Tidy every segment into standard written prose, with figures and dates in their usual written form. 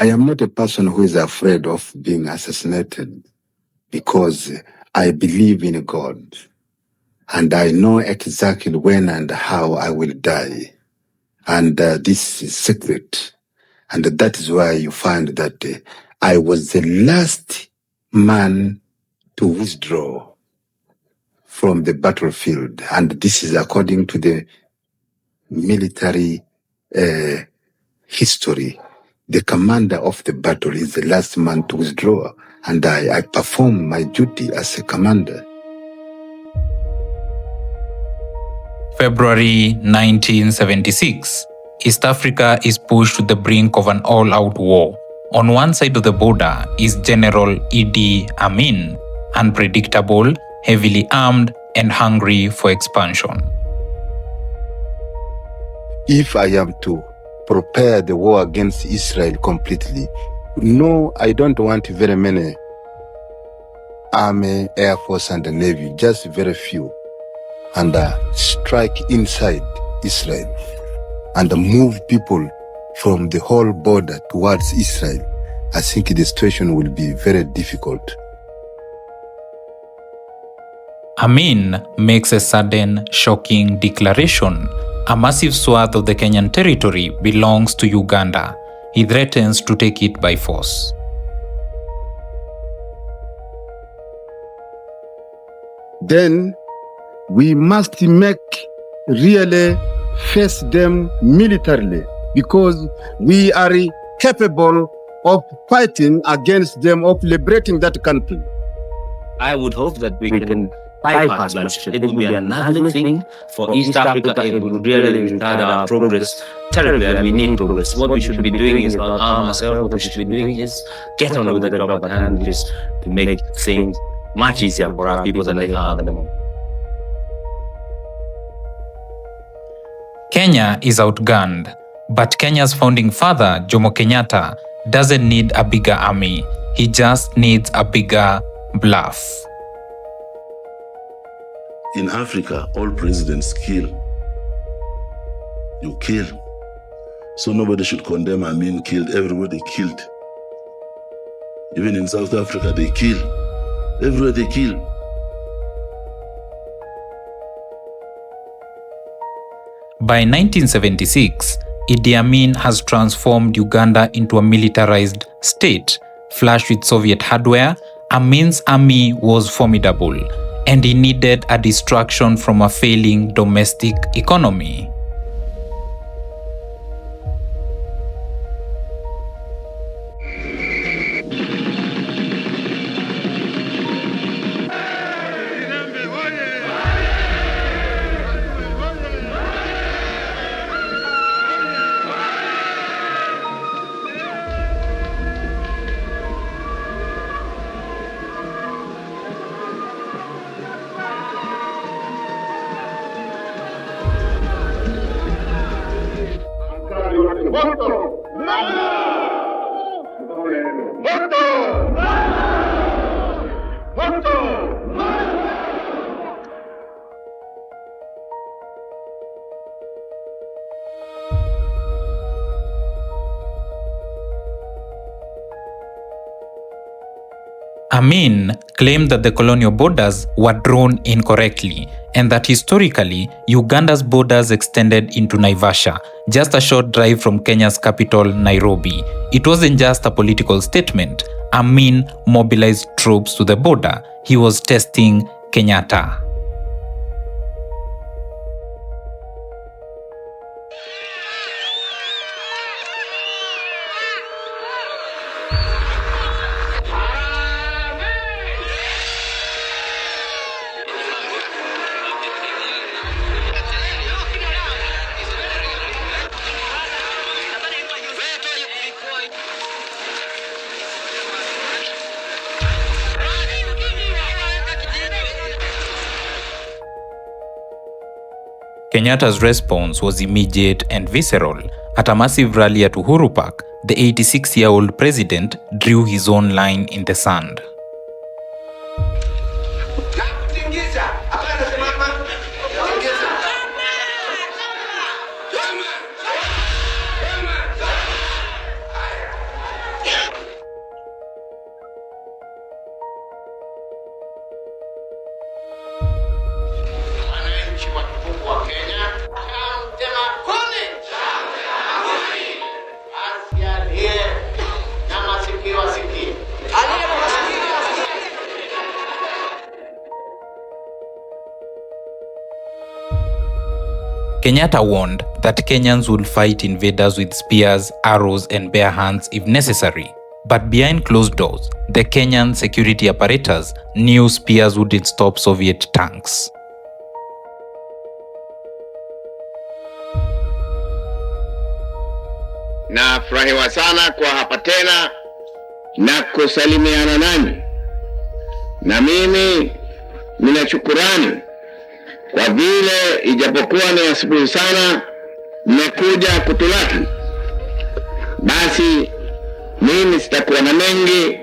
I am not a person who is afraid of being assassinated because I believe in God and I know exactly when and how I will die. And this is secret. And that is why you find that I was the last man to withdraw from the battlefield. And this is according to the military history. The commander of the battle is the last man to withdraw, and I perform my duty as a commander. February 1976. East Africa is pushed to the brink of an all-out war. On one side of the border is General Idi Amin, unpredictable, heavily armed, and hungry for expansion. If I am to prepare the war against Israel completely, no, I don't want very many army, air force, and the navy, just very few, and strike inside Israel and move people from the whole border towards Israel. I think the situation will be very difficult. Amin makes a sudden, shocking declaration. A massive swath of the Kenyan territory belongs to Uganda. He threatens to take it by force. Then we must really face them militarily because we are capable of fighting against them, of liberating that country. I would hope that we can bypass bloodshed. It would be another thing for East Africa. It would really retard our progress terribly, and we need progress. What we should be doing is not arm ourselves. What we should be doing is get on with the job and just to make things much easier for our people than they are at the moment. Kenya is outgunned, but Kenya's founding father, Jomo Kenyatta, doesn't need a bigger army. He just needs a bigger bluff. In Africa, all presidents kill. You kill. So nobody should condemn Amin killed. Everywhere they killed. Even in South Africa, they kill. Everywhere they kill. By 1976, Idi Amin has transformed Uganda into a militarized state. Flushed with Soviet hardware, Amin's army was formidable, and he needed a distraction from a failing domestic economy. Amin claimed that the colonial borders were drawn incorrectly and that historically, Uganda's borders extended into Naivasha, just a short drive from Kenya's capital, Nairobi. It wasn't just a political statement. Amin mobilized troops to the border. He was testing Kenyatta. Kenyatta's response was immediate and visceral. At a massive rally at Uhuru Park, the 86-year-old president drew his own line in the sand. Kenyatta warned that Kenyans would fight invaders with spears, arrows, and bare hands if necessary. But behind closed doors, the Kenyan security apparatus knew spears wouldn't stop Soviet tanks. Nafurahiwa sana kwa hapa tena na kusalimiana nanyi. Na mimi nina shukrani kwa vile ijapokuwa ni asubuhi sana mmekuja kutulaki. Basi mimi sitakuwa na mengi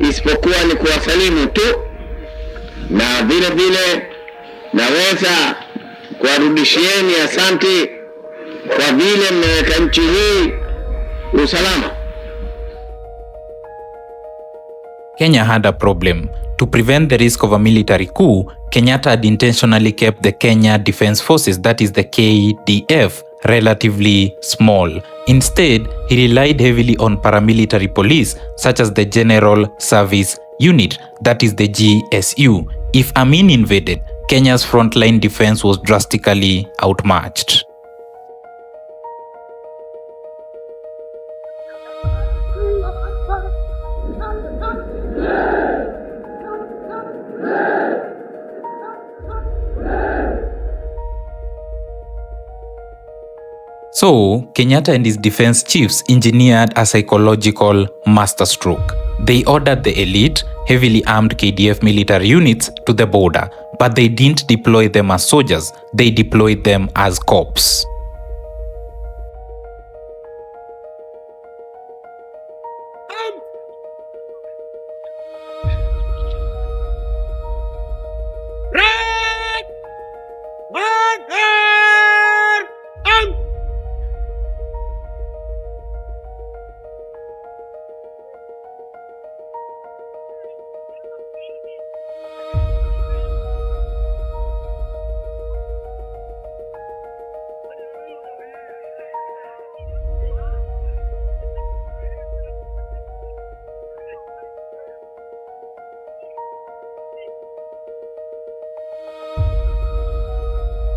isipokuwa ni kuwasalimu tu, na vile vile naweza kuwarudishieni asante kwa vile mmeweka nchi hii usalama. Kenya had a problem. To prevent the risk of a military coup, Kenyatta had intentionally kept the Kenya Defence Forces, that is the KDF, relatively small. Instead, he relied heavily on paramilitary police such as the General Service Unit, that is the GSU. If Amin invaded, Kenya's frontline defense was drastically outmatched. So, Kenyatta and his defense chiefs engineered a psychological masterstroke. They ordered the elite, heavily armed KDF military units to the border, but they didn't deploy them as soldiers, they deployed them as cops.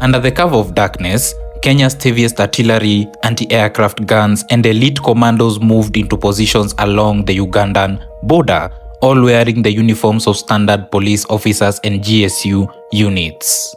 Under the cover of darkness, Kenya's heaviest artillery, anti-aircraft guns, and elite commandos moved into positions along the Ugandan border, all wearing the uniforms of standard police officers and GSU units.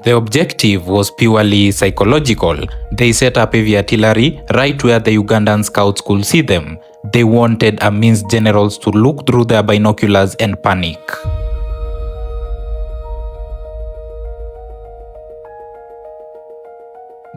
The objective was purely psychological. They set up heavy artillery right where the Ugandan scouts could see them. They wanted Amin's generals to look through their binoculars and panic.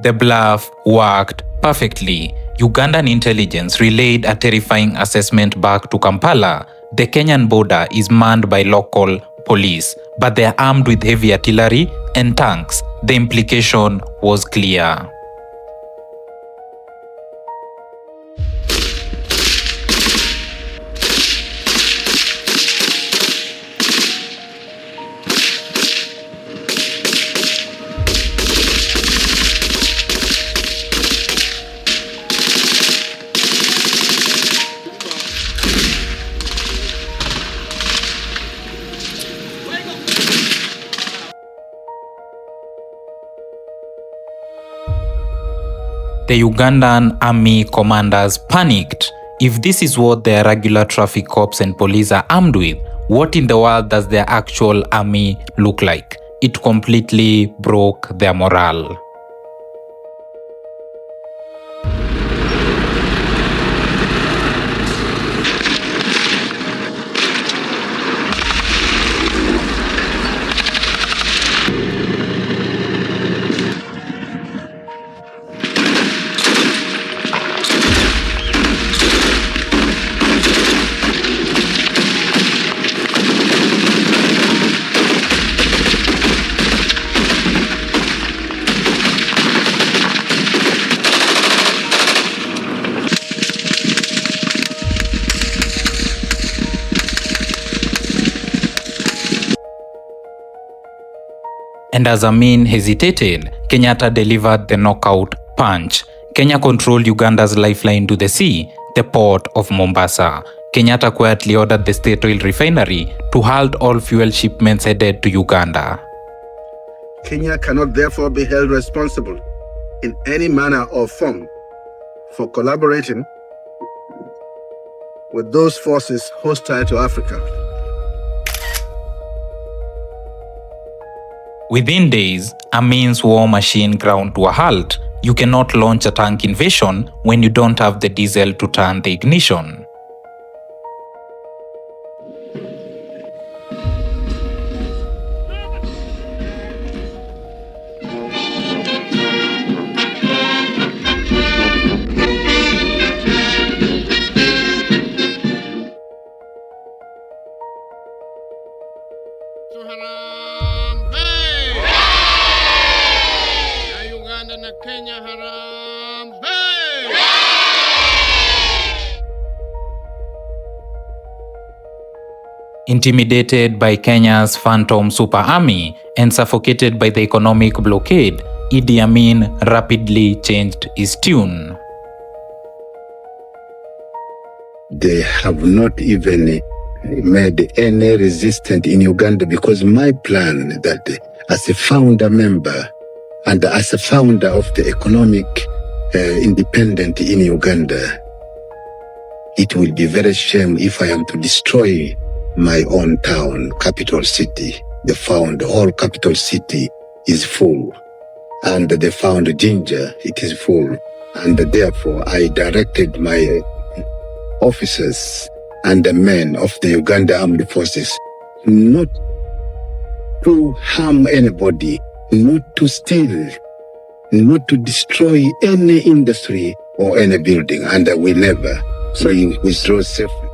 The bluff worked perfectly. Ugandan intelligence relayed a terrifying assessment back to Kampala. The Kenyan border is manned by local police, but they are armed with heavy artillery and tanks. The implication was clear. The Ugandan army commanders panicked. If this is what their regular traffic cops and police are armed with, what in the world does their actual army look like? It completely broke their morale. And as Amin hesitated, Kenyatta delivered the knockout punch. Kenya controlled Uganda's lifeline to the sea, the port of Mombasa. Kenyatta quietly ordered the state oil refinery to halt all fuel shipments headed to Uganda. Kenya cannot therefore be held responsible in any manner or form for collaborating with those forces hostile to Africa. Within days, Amin's war machine ground to a halt. You cannot launch a tank invasion when you don't have the diesel to turn the ignition. Intimidated by Kenya's phantom super army and suffocated by the economic blockade, Idi Amin rapidly changed his tune. They have not even made any resistance in Uganda because my plan that as a founder member and as a founder of the economic independent in Uganda, it will be very shame if I am to destroy my own town, capital city. They found all capital city is full, and they found Ginger, it is full. And therefore, I directed my officers and the men of the Uganda Armed Forces not to harm anybody, not to steal, not to destroy any industry or any building, and we never. So we withdraw safely.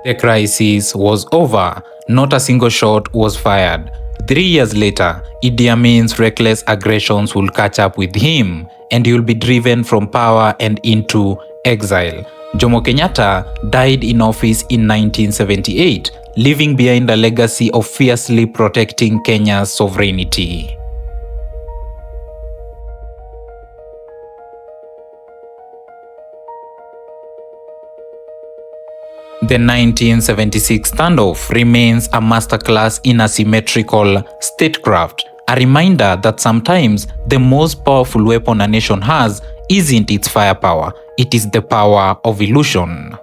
The crisis was over. Not a single shot was fired. 3 years later, Idi Amin's reckless aggressions will catch up with him, and he will be driven from power and into exile. Jomo Kenyatta died in office in 1978, leaving behind a legacy of fiercely protecting Kenya's sovereignty. The 1976 standoff remains a masterclass in asymmetrical statecraft, a reminder that sometimes the most powerful weapon a nation has isn't its firepower, it is the power of illusion.